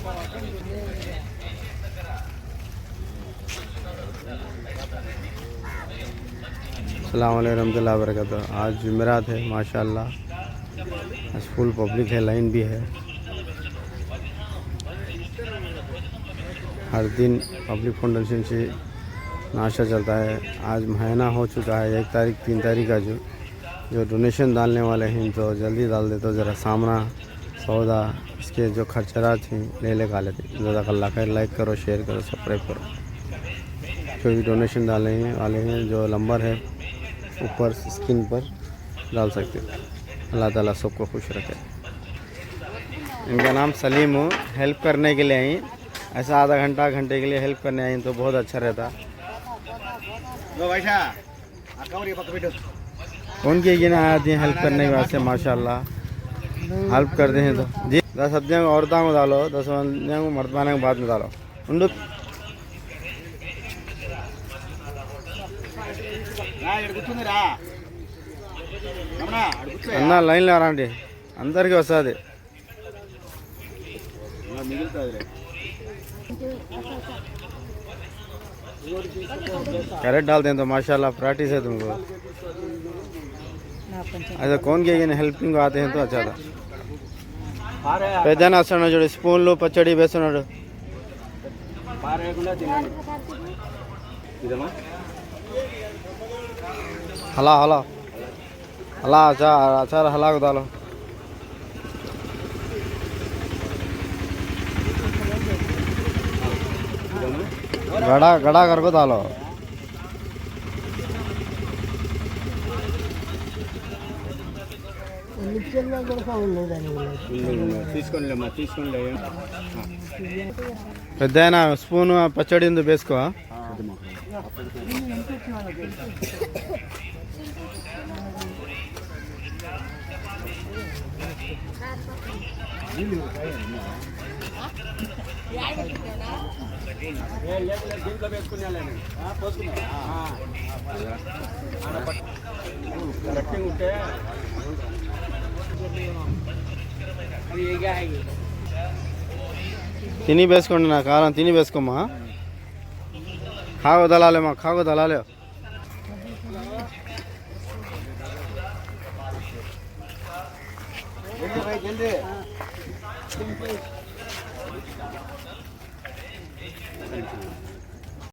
अस्सलाम वालेकुम रहमतुल्लाहि व बरकातहू। आज जुमेरात है माशाअल्लाह, आज फुल पब्लिक है, लाइन भी है। हर दिन पब्लिक फाउंडेशन से नाश्ता चलता है। आज महीना हो चुका है, 1 तारीख 3 तारीख का जो डोनेशन डालने वाले हैं तो जल्दी डाल दे, तो ज़रा सामना सौदा इसके जो खर्चरात हैं ले खा लेते। जज़ाकल्लाह खैर। लाइक करो, शेयर करो, सब्सक्राइब करो। जो भी डोनेशन डालने वाले हैं जो नंबर है ऊपर स्क्रीन पर डाल सकते हो। अल्लाह ताला सबको खुश रखे। इनका नाम सलीम हो। हेल्प करने के लिए आई, ऐसा आधा घंटे के लिए हेल्प करने आई तो बहुत अच्छा रहता। कौन की आती हैं हेल्प करने के वास्ते माशाल्लाह, हेल्प करते हैं तो जी। 10 आदमियों को औरतों को डालो, 10 आदमियों को मर्दाना के बाद में डालो। उन అన్న లైన్లో రండి, అందరికీ వస్తుంది। कैरेट डालते हैं तो माशाल्लाह प्रैक्टिस है तुमको। ऐसा कौन के हेल्पिंग को आते हैं तो अच्छा था। పెద్దనా వస్తున్నాడు చూడు, స్పూన్లు పచ్చడి వేస్తున్నాడు। हला हला हला अचार हला को डालो। गड़ा गड़ा करको डालो। పెద్దనా స్పూన్ పచ్చడి ఉంది వేసుకో। తిని వేసుకోండి, నా కారం తిని వేసుకోమ్మా। खाओ दलाले माँ, खाओ दलाले। जल्दी